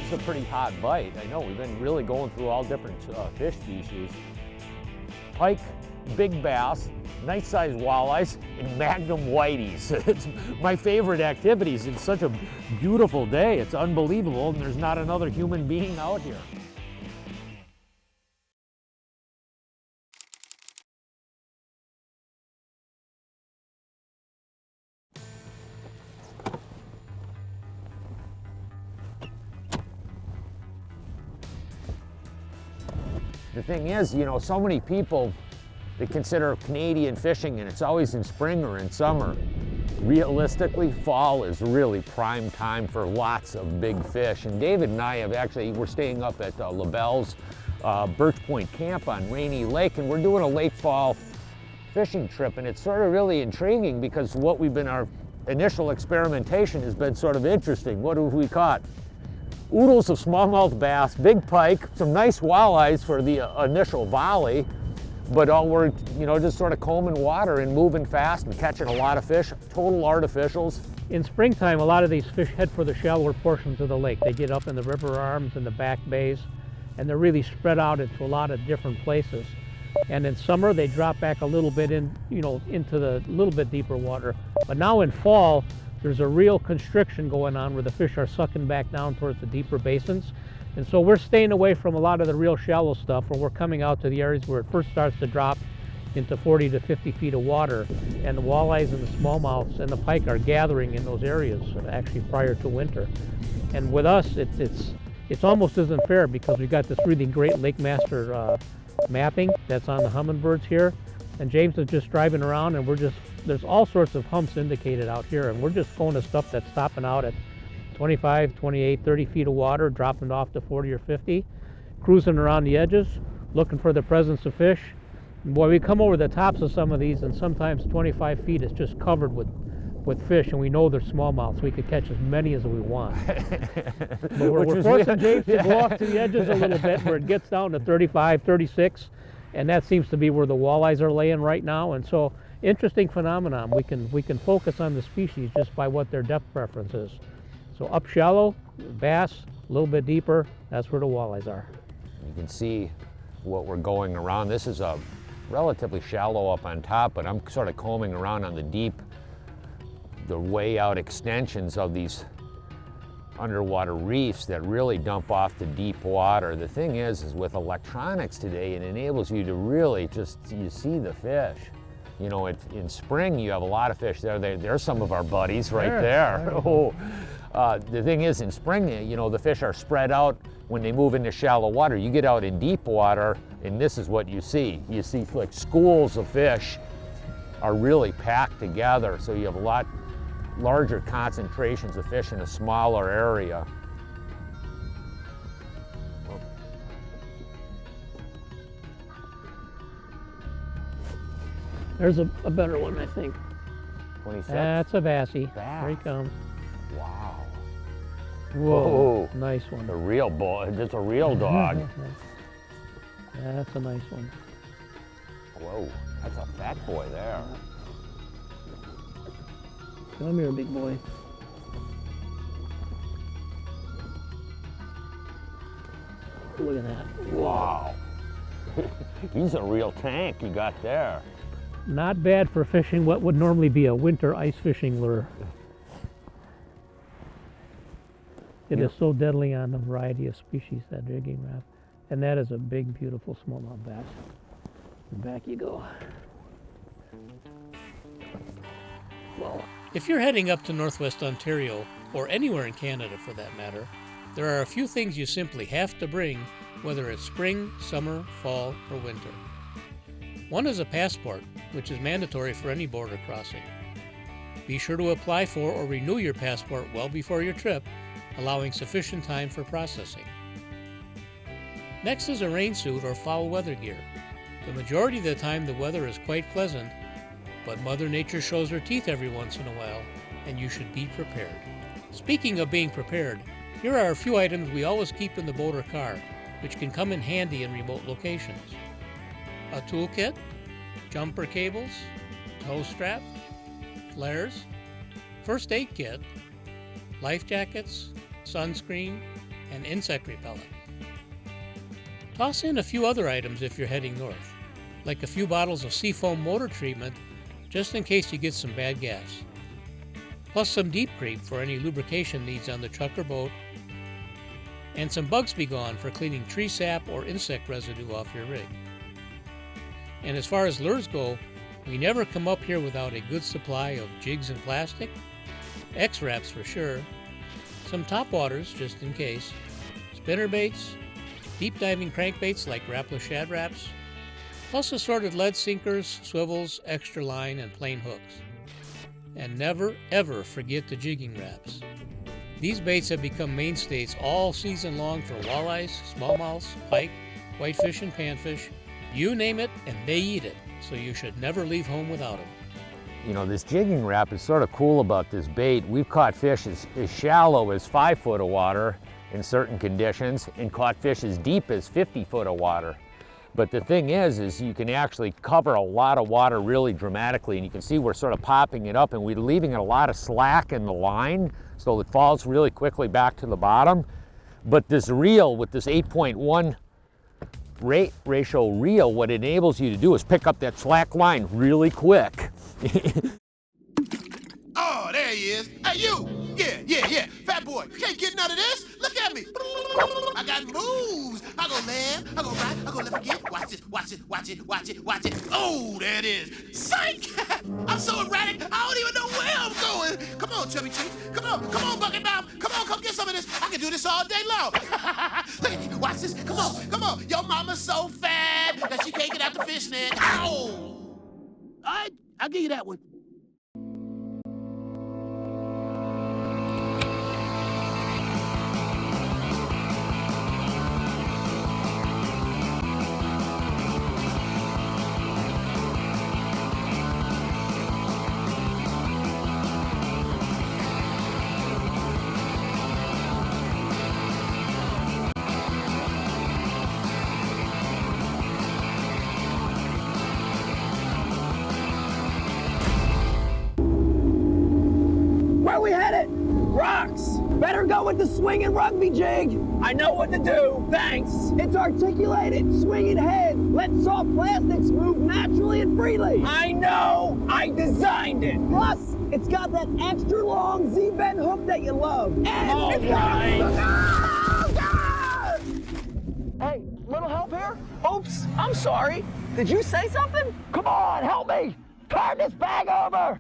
That's a pretty hot bite. I know, we've been really going through all different fish species. Pike, big bass, nice sized walleyes, and magnum whiteys. It's my favorite activities. It's such a beautiful day. It's unbelievable, and there's not another human being out here. The thing is, you know, so many people, they consider Canadian fishing and it's always in spring or in summer. Realistically, fall is really prime time for lots of big fish. And David and I have actually, we're staying up at LaBelle's Birch Point Camp on Rainy Lake, and we're doing a late fall fishing trip. And it's sort of really intriguing because our initial experimentation has been sort of interesting. What have we caught? Oodles of smallmouth bass, big pike, some nice walleyes for the initial volley, but all we're, you know, just sort of combing water and moving fast and catching a lot of fish, total artificials. In springtime, a lot of these fish head for the shallower portions of the lake. They get up in the river arms and the back bays, and they're really spread out into a lot of different places. And in summer, they drop back a little bit into the little bit deeper water. But now in fall, there's a real constriction going on where the fish are sucking back down towards the deeper basins. And so we're staying away from a lot of the real shallow stuff, where we're coming out to the areas where it first starts to drop into 40 to 50 feet of water. And the walleyes and the smallmouths and the pike are gathering in those areas actually prior to winter. And with us, it's almost isn't fair because we've got this really great Lake Master mapping that's on the hummingbirds here. And James is just driving around, and there's all sorts of humps indicated out here, and we're just going to stuff that's stopping out at 25, 28, 30 feet of water, dropping it off to 40 or 50, cruising around the edges, looking for the presence of fish. And boy, we come over the tops of some of these, and sometimes 25 feet is just covered with fish, and we know they're smallmouths. We could catch as many as we want. But we're forcing James to go off to the edges a little bit where it gets down to 35, 36, and that seems to be where the walleyes are laying right now. And so, interesting phenomenon. We can focus on the species just by what their depth preference is. So up shallow, bass, a little bit deeper, that's where the walleyes are. You can see what we're going around. This is a relatively shallow up on top, but I'm sort of combing around on the way out extensions of these underwater reefs that really dump off to deep water. The thing is with electronics today, it enables you to really you see the fish. You know, in spring you have a lot of fish there. There's some of our buddies right there. Oh, the thing is, in spring, you know, the fish are spread out when they move into shallow water. You get out in deep water, and this is what you see. You see like schools of fish are really packed together, so you have a lot larger concentrations of fish in a smaller area. There's a better one, I think. 26? That's a bassie. Bass. Here he comes. Wow. Whoa, nice one. A real boy, just a real dog. That's a nice one. Whoa, that's a fat boy there. Come here, big boy. Look at that. Wow. He's a real tank you got there. Not bad for fishing what would normally be a winter ice fishing lure. It is so deadly on a variety of species, that jigging Rap. And that is a big, beautiful smallmouth bass. And back you go. Well, if you're heading up to Northwest Ontario, or anywhere in Canada for that matter, there are a few things you simply have to bring, whether it's spring, summer, fall, or winter. One is a passport, which is mandatory for any border crossing. Be sure to apply for or renew your passport well before your trip, allowing sufficient time for processing. Next is a rain suit or foul weather gear. The majority of the time the weather is quite pleasant, but Mother Nature shows her teeth every once in a while, and you should be prepared. Speaking of being prepared, here are a few items we always keep in the boat or car, which can come in handy in remote locations. A toolkit, jumper cables, tow strap, flares, first aid kit, life jackets, sunscreen, and insect repellent. Toss in a few other items if you're heading north, like a few bottles of seafoam motor treatment just in case you get some bad gas, plus some deep creep for any lubrication needs on the truck or boat, and some Bugs Be Gone for cleaning tree sap or insect residue off your rig. And as far as lures go, we never come up here without a good supply of jigs and plastic, X-wraps for sure, some topwaters just in case, spinner baits, deep diving crankbaits like Rapala Shad Wraps, plus assorted lead sinkers, swivels, extra line, and plain hooks. And never ever forget the jigging wraps. These baits have become mainstays all season long for walleyes, smallmouths, pike, whitefish, and panfish. You name it, and they eat it, so you should never leave home without them. You know, this jigging wrap is sort of cool about this bait. We've caught fish as shallow as 5 foot of water in certain conditions and caught fish as deep as 50 foot of water. But the thing is you can actually cover a lot of water really dramatically, and you can see we're sort of popping it up and we're leaving a lot of slack in the line so it falls really quickly back to the bottom. But this reel with this 8.1 ratio reel, what it enables you to do is pick up that slack line really quick. Oh, there he is. Hey, you! Yeah. Fat boy, you can't get none of this. Look at me. I got moves. I go left, I go right, I go left again. Watch it. Oh, there it is. Psych! I'm so erratic, I don't even know where I'm going. Come on, Chubby Cheeks. Come on, Bucket Mouth. Come get some of this. I can do this all day long. Look at me. Watch this. Come on. Your mama's so fat that she can't get out the fish net. Ow! All right, I'll give you that one. Where we headed? Rocks. Better go with the swinging rugby jig. I know what to do. Thanks. It's articulated, swinging head. Let soft plastics move naturally and freely. I know. I designed it. Plus, it's got that extra long Z-bend hook that you love. And it's got... Hey, little help here? Oops, I'm sorry. Did you say something? Come on, help me. Turn this bag over.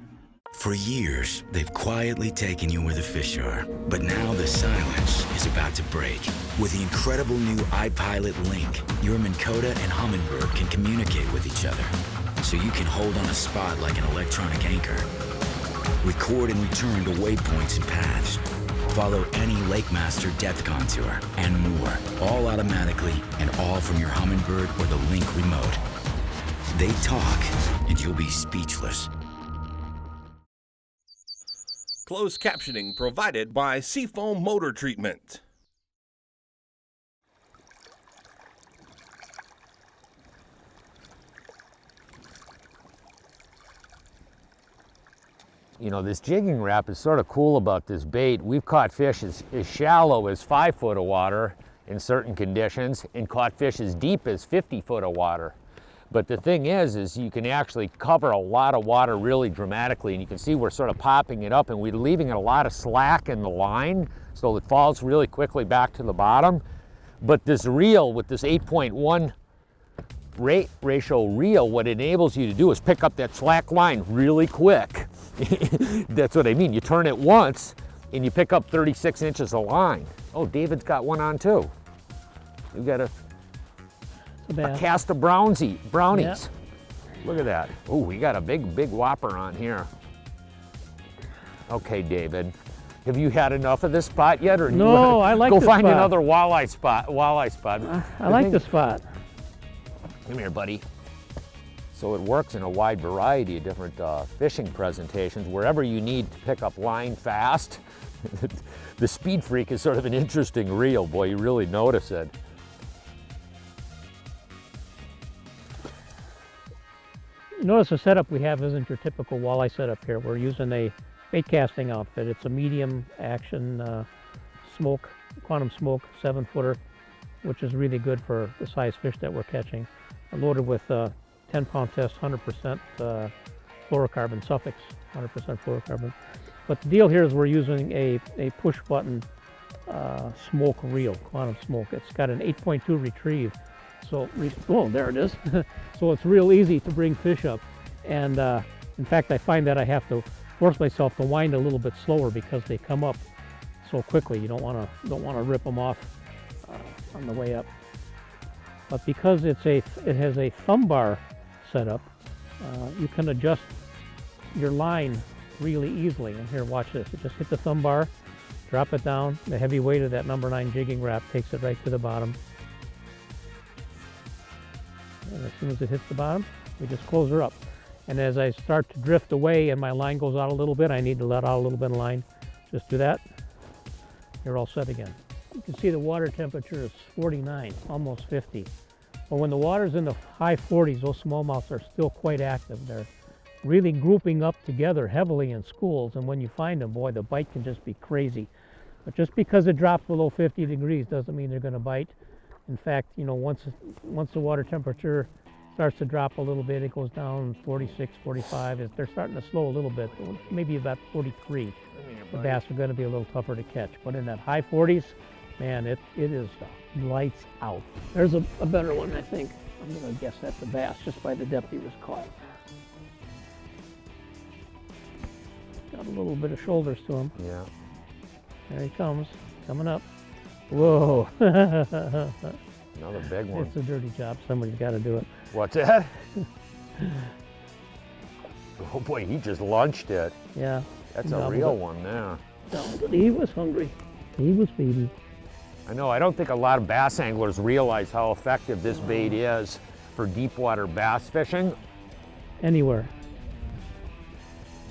For years, they've quietly taken you where the fish are. But now the silence is about to break. With the incredible new iPilot Link, your Minn Kota and Humminbird can communicate with each other. So you can hold on a spot like an electronic anchor. Record and return to waypoints and paths. Follow any Lake Master depth contour and more. All automatically and all from your Humminbird or the Link remote. They talk and you'll be speechless. Closed captioning provided by Seafoam Motor Treatment. You know, this jigging wrap is sort of cool about this bait. We've caught fish as shallow as 5 foot of water in certain conditions and caught fish as deep as 50 foot of water. But the thing is you can actually cover a lot of water really dramatically, and you can see we're sort of popping it up and we're leaving a lot of slack in the line so it falls really quickly back to the bottom. But this reel with this 8.1 ratio reel, what it enables you to do is pick up that slack line really quick. That's what I mean. You turn it once and you pick up 36 inches of line. Oh, David's got one on too. You got a cast of brownies. Yeah. Look at that. Oh, we got a big whopper on here. Okay, David, have you had enough of this spot yet, or do No, I like go this find spot. another walleye spot? I like the spot. Come here, buddy. So it works in a wide variety of different fishing presentations. Wherever you need to pick up line fast, the Speed Freak is sort of an interesting reel. Boy, you really notice it. Notice the setup we have isn't your typical walleye setup here. We're using a bait casting outfit. It's a medium action smoke quantum smoke 7-footer, which is really good for the size fish that we're catching. I'm loaded with 10-pound test, 100% fluorocarbon suffix, 100% fluorocarbon. But the deal here is we're using a push button smoke reel, quantum smoke. It's got an 8.2 retrieve. So, oh, there it is. So it's real easy to bring fish up. And in fact, I find that I have to force myself to wind a little bit slower because they come up so quickly. You don't want to rip them off on the way up. But because it has a thumb bar setup, you can adjust your line really easily. And here, watch this. You just hit the thumb bar, drop it down. The heavy weight of that number 9 jigging wrap takes it right to the bottom. And as soon as it hits the bottom, we just close her up. And as I start to drift away and my line goes out a little bit, I need to let out a little bit of line. Just do that. You're all set again. You can see the water temperature is 49, almost 50. But when the water's in the high 40s, those smallmouths are still quite active. They're really grouping up together heavily in schools, and when you find them, boy, the bite can just be crazy. But just because it drops below 50 degrees doesn't mean they're going to bite. In fact, you know, once the water temperature starts to drop a little bit, it goes down 46, 45. They're starting to slow a little bit, maybe about 43. The bass are going to be a little tougher to catch. But in that high 40s, man, it is lights out. There's a better one, I think. I'm going to guess that's a bass just by the depth he was caught. Got a little bit of shoulders to him. Yeah. There he comes, coming up. Whoa. Another big one. It's a dirty job. Somebody's got to do it. What's that? Oh boy, he just lunched it. Yeah. That's a real one there. No, but he was hungry. He was feeding. I know, I don't think a lot of bass anglers realize how effective this bait is for deep water bass fishing. Anywhere.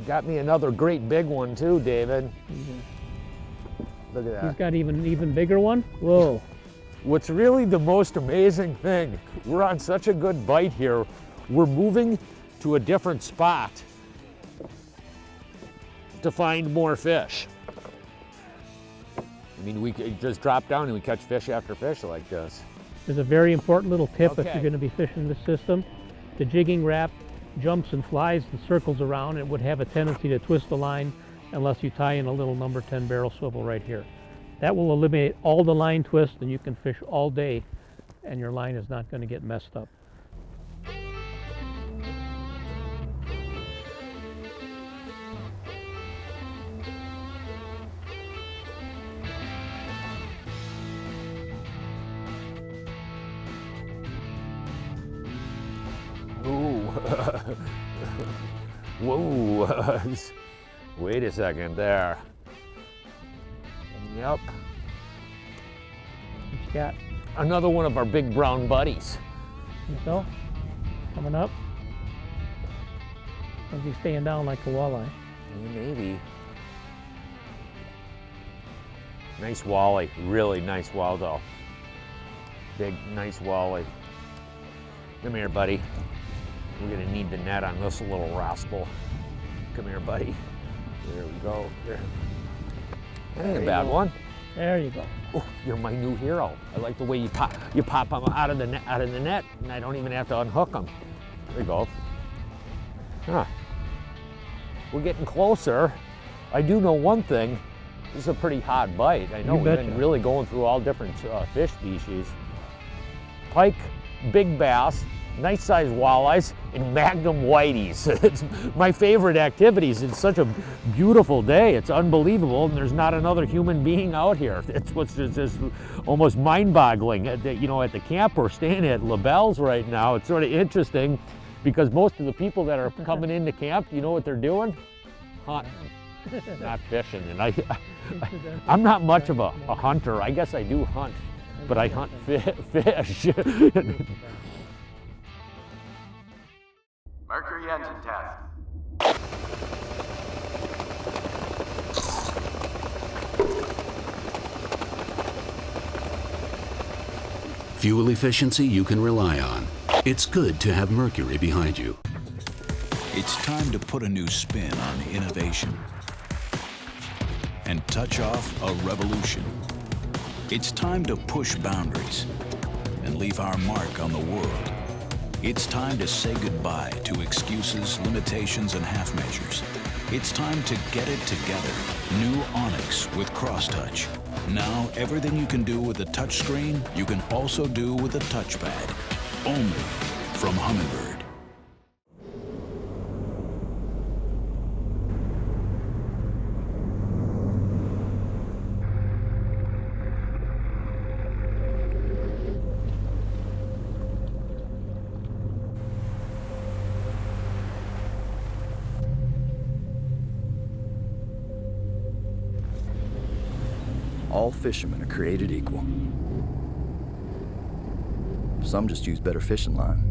Got me another great big one too, David. Look at that. He's got even bigger one. Whoa. What's really the most amazing thing, we're on such a good bite here, we're moving to a different spot to find more fish. I mean, we could just drop down and we catch fish after fish like this. There's a very important little tip if Okay. you're going to be fishing this system. The jigging wrap jumps and flies and circles around. It would have a tendency to twist the line unless you tie in a little number 10 barrel swivel right here. That will eliminate all the line twists and you can fish all day and your line is not going to get messed up. Ooh. Whoa. Wait a second there. Yep. What you got? Another one of our big brown buddies. Think so? Coming up? Is he staying down like a walleye? Maybe. Nice walleye, really nice walleye. Big, nice walleye. Come here, buddy. We're gonna need the net on this little rascal. Come here, buddy. There we go. There. That ain't a bad one. There you go. Oh, you're my new hero. I like the way you pop them out of the net, and I don't even have to unhook them. There you go. Huh. We're getting closer. I do know one thing. This is a pretty hot bite. I know You we've betcha. been really going through all different fish species. Pike, big bass, nice sized walleyes, and magnum whiteys. It's my favorite activities. It's such a beautiful day. It's unbelievable, and there's not another human being out here. It's what's just almost mind-boggling. You know, at the camp we're staying at LaBelle's right now, it's sort of interesting because most of the people that are coming into camp, you know what they're doing? Hunting, not fishing. And I'm not much of a hunter. I guess I do hunt, but I hunt fish. Mercury engine test. Fuel efficiency you can rely on. It's good to have Mercury behind you. It's time to put a new spin on innovation and touch off a revolution. It's time to push boundaries and leave our mark on the world. It's time to say goodbye to excuses, limitations, and half measures. It's time to get it together. New Onyx with Crosstouch. Now, everything you can do with a touchscreen, you can also do with a touchpad. Only from Humminbird. All fishermen are created equal. Some just use better fishing line.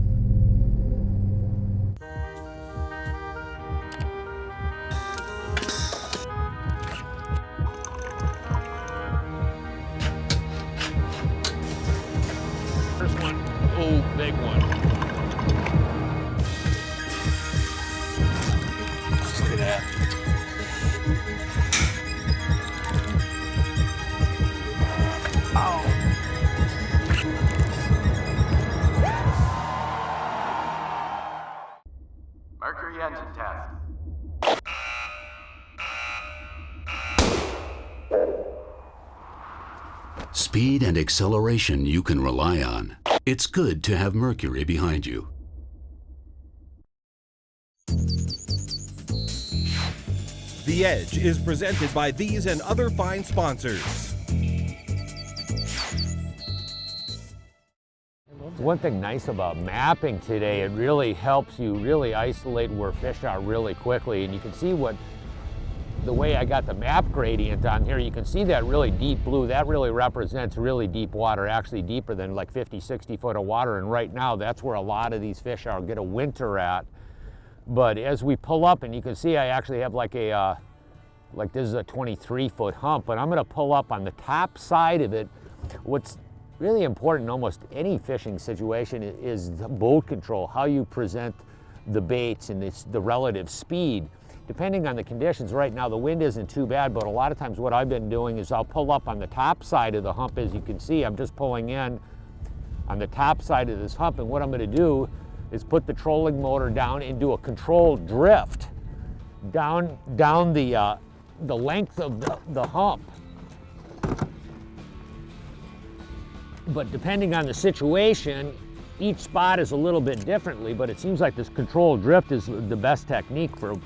First one, oh, big one. Look at that. Mercury engine test. Speed and acceleration you can rely on. It's good to have Mercury behind you. The Edge is presented by these and other fine sponsors. One thing nice about mapping today, it really helps you really isolate where fish are really quickly. And you can see the way I got the map gradient on here, you can see that really deep blue. That really represents really deep water, actually deeper than like 50, 60 foot of water. And right now, that's where a lot of these fish are get a winter at. But as we pull up, and you can see I actually have like a, like this is a 23-foot hump, but I'm gonna pull up on the top side of it. What's really important in almost any fishing situation is the boat control, how you present the baits and the relative speed. Depending on the conditions, right now the wind isn't too bad, but a lot of times what I've been doing is I'll pull up on the top side of the hump. As you can see, I'm just pulling in on the top side of this hump, and what I'm gonna do is put the trolling motor down and do a controlled drift down the length of the hump. But depending on the situation, each spot is a little bit differently, but it seems like this controlled drift is the best technique for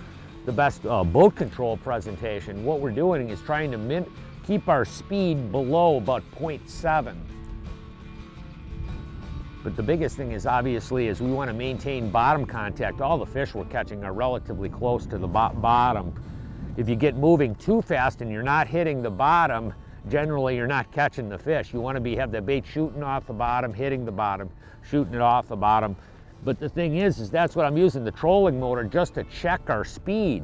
the best boat control presentation. What we're doing is trying to keep our speed below about 0.7. But the biggest thing is obviously is we want to maintain bottom contact. All the fish we're catching are relatively close to the bottom. If you get moving too fast and you're not hitting the bottom, generally you're not catching the fish. You want to have the bait shooting off the bottom, hitting the bottom, shooting it off the bottom. But the thing is that's what I'm using the trolling motor just to check our speed.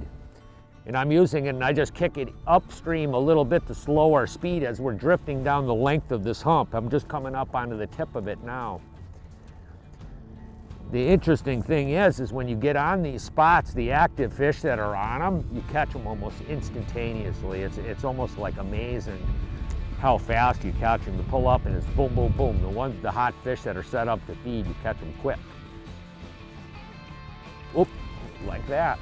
And I'm using it and I just kick it upstream a little bit to slow our speed as we're drifting down the length of this hump. I'm just coming up onto the tip of it now. The interesting thing is when you get on these spots, the active fish that are on them, you catch them almost instantaneously. It's almost like amazing how fast you catch them. You pull up and it's boom, boom, boom. The hot fish that are set up to feed, you catch them quick. Oop, like that.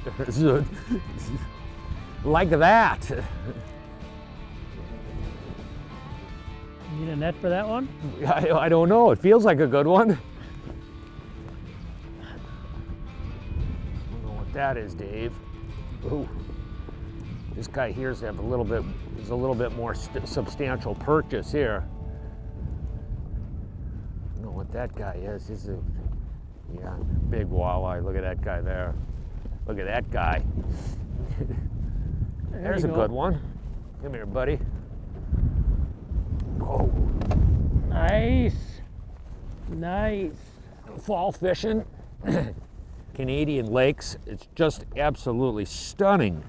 Like that. Need a net for that one? I don't know. It feels like a good one. That is Dave. Ooh, this guy here's have a little bit more substantial purchase here. I don't know what that guy is. This is yeah, big walleye. Look at that guy there. Look at that guy. There's a good one. Come here, buddy. Oh, nice, nice. Fall fishing. Canadian lakes, it's just absolutely stunning.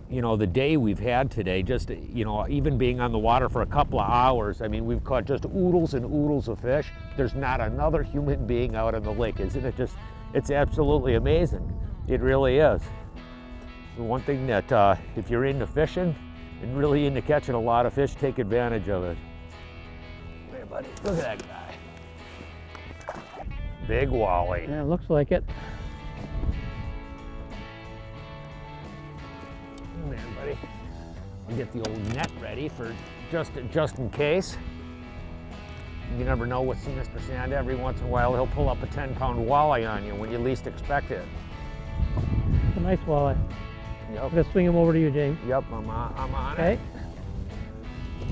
You know, the day we've had today, just, you know, even being on the water for a couple of hours, I mean, we've caught just oodles and oodles of fish. There's not another human being out on the lake. Isn't it just, it's absolutely amazing. It really is. The one thing that if you're into fishing and really into catching a lot of fish, take advantage of it. buddy. Look at that guy. Big walleye. Yeah, it looks like it. Come here, buddy. I'll get the old net ready for just in case. You never know with Mr. Sand. Every once in a while, he'll pull up a 10-pound walleye on you when you least expect it. It's a nice walleye. Yep. I'm gonna swing him over to you, James. Yep, I'm on Okay. it. Come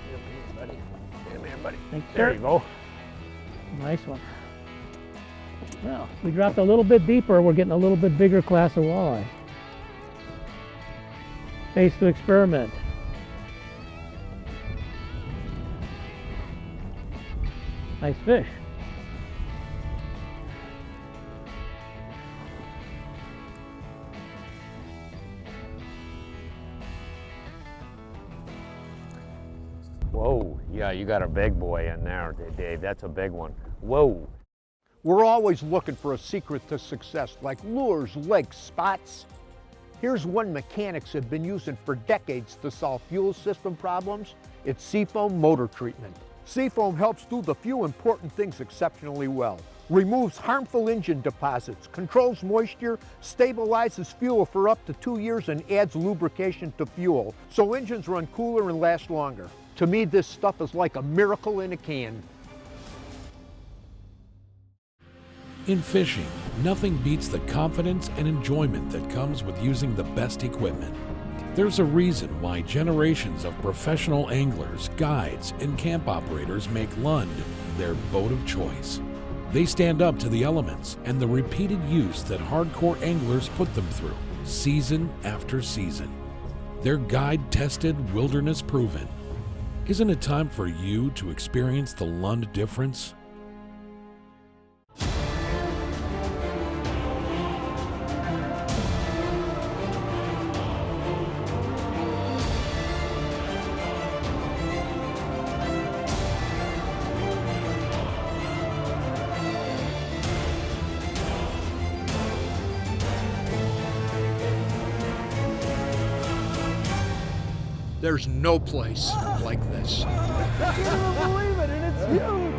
here, buddy. Come here, buddy. Thanks, There sir. you go. Nice one. Well, we dropped a little bit deeper. We're getting a little bit bigger class of walleye. Space to experiment. Nice fish. Whoa, yeah, you got a big boy in there, Dave. That's a big one. Whoa. We're always looking for a secret to success, like lures, legs, spots. Here's one mechanics have been using for decades to solve fuel system problems. It's seafoam motor treatment. Seafoam helps do the few important things exceptionally well. Removes harmful engine deposits, controls moisture, stabilizes fuel for up to 2 years, and adds lubrication to fuel, so engines run cooler and last longer. To me, this stuff is like a miracle in a can. In fishing, nothing beats the confidence and enjoyment that comes with using the best equipment. There's a reason why generations of professional anglers, guides, and camp operators make Lund their boat of choice. They stand up to the elements and the repeated use that hardcore anglers put them through, season after season. They're guide-tested, wilderness-proven. Isn't it time for you to experience the Lund difference? There's no place like this. I can't even believe it, and it's huge!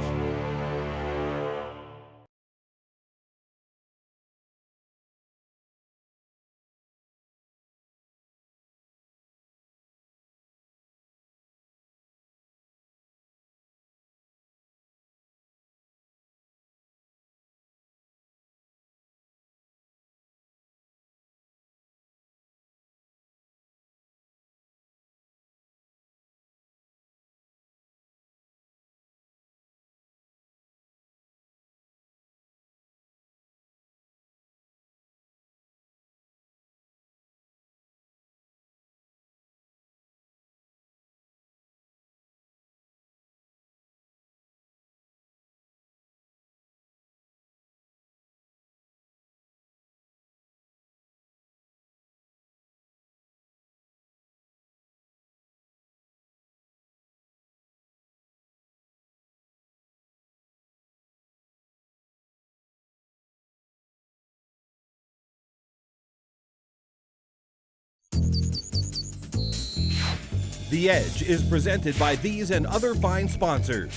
The Edge is presented by these and other fine sponsors.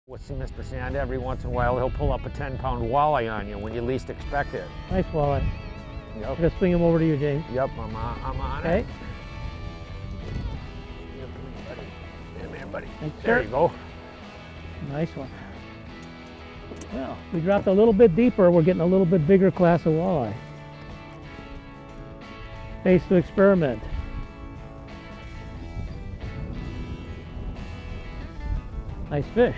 With Mr. Sand, every once in a while, he'll pull up a 10-pound walleye on you when you least expect it. Nice walleye. Yep. I'm gonna swing him over to you, James. Yep, I'm on Okay. it. Yep, buddy. Come here, buddy. Thanks, There sir. you go. Nice one. Well, we dropped a little bit deeper. We're getting a little bit bigger class of walleye. Space to experiment. Nice fish.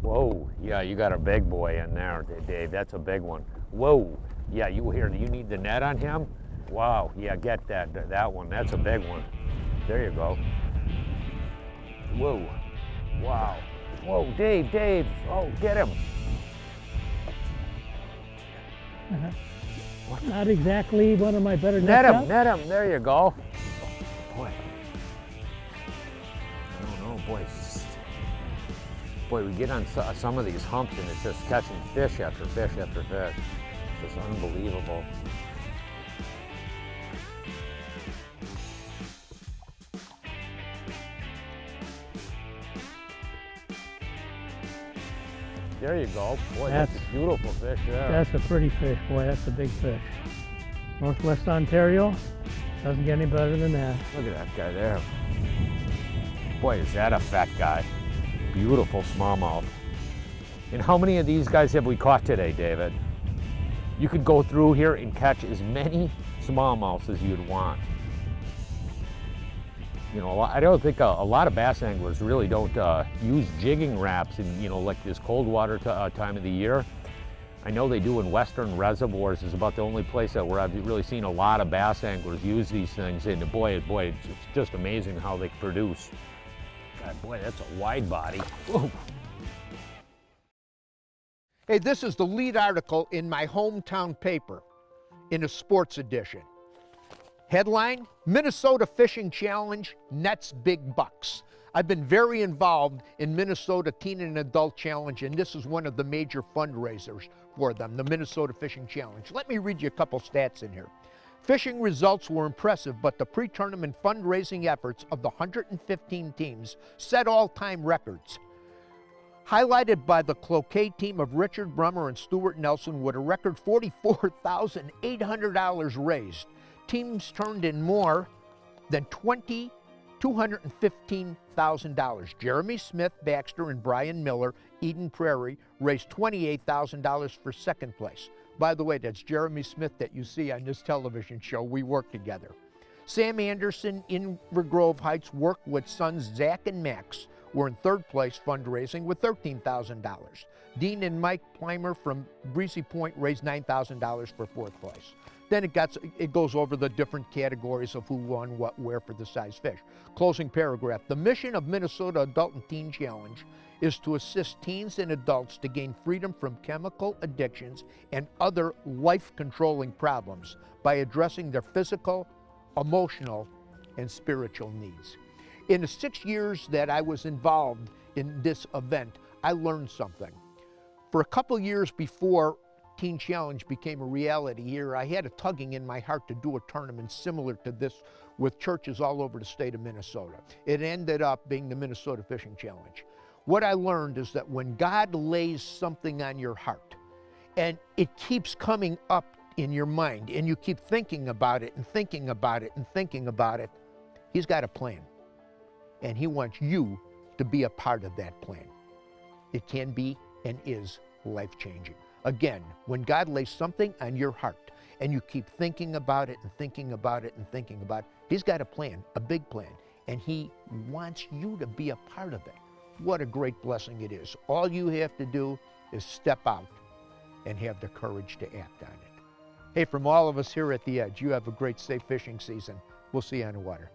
Whoa, yeah, you got a big boy in there, Dave. That's a big one. Whoa, yeah, you need the net on him? Wow, yeah, get that one. That's a big one. There you go. Whoa, wow. Whoa, Dave, oh, get him. Not exactly one of my better Net shots. him, there you go. Boy. I don't know, boy. Boy, we get on some of these humps and it's just catching fish after fish after fish. It's just unbelievable. There you go. Boy, that's a beautiful fish there. That's a pretty fish, boy. That's a big fish. Northwest Ontario doesn't get any better than that. Look at that guy there. Boy, is that a fat guy. Beautiful smallmouth. And how many of these guys have we caught today, David? You could go through here and catch as many smallmouths as you'd want. You know, I don't think a lot of bass anglers really don't use jigging wraps in, you know, like this cold water time of the year. I know they do in western reservoirs. Is about the only place that where I've really seen a lot of bass anglers use these things. And boy, it's just amazing how they produce. God, boy, that's a wide body. Whoa. Hey, this is the lead article in my hometown paper in a sports edition. Headline, Minnesota Fishing Challenge nets big bucks. I've been very involved in Minnesota Teen and Adult Challenge, and this is one of the major fundraisers for them, the Minnesota Fishing Challenge. Let me read you a couple stats in here. Fishing results were impressive, but the pre-tournament fundraising efforts of the 115 teams set all-time records. Highlighted by the Cloquet team of Richard Brummer and Stuart Nelson with a record $44,800 raised. Teams turned in more than $215,000. Jeremy Smith, Baxter, and Brian Miller, Eden Prairie, raised $28,000 for second place. By the way, that's Jeremy Smith that you see on this television show. We work together. Sam Anderson in Grove Heights worked with sons Zach and Max, were in third place fundraising with $13,000. Dean and Mike Plimer from Breezy Point raised $9,000 for fourth place. Then it goes over the different categories of who won what, where for the size fish. Closing paragraph. The mission of Minnesota Adult and Teen Challenge is to assist teens and adults to gain freedom from chemical addictions and other life-controlling problems by addressing their physical, emotional, and spiritual needs. In the 6 years that I was involved in this event, I learned something. For a couple years before Teen Challenge became a reality here, I had a tugging in my heart to do a tournament similar to this with churches all over the state of Minnesota. It ended up being the Minnesota Fishing Challenge. What I learned is that when God lays something on your heart and it keeps coming up in your mind and you keep thinking about it and thinking about it and thinking about it, He's got a plan. And He wants you to be a part of that plan. It can be and is life-changing. Again, when God lays something on your heart and you keep thinking about it and thinking about it and thinking about it, He's got a plan, a big plan, and He wants you to be a part of it. What a great blessing it is. All you have to do is step out and have the courage to act on it. Hey, from all of us here at The Edge, you have a great, safe fishing season. We'll see you on the water.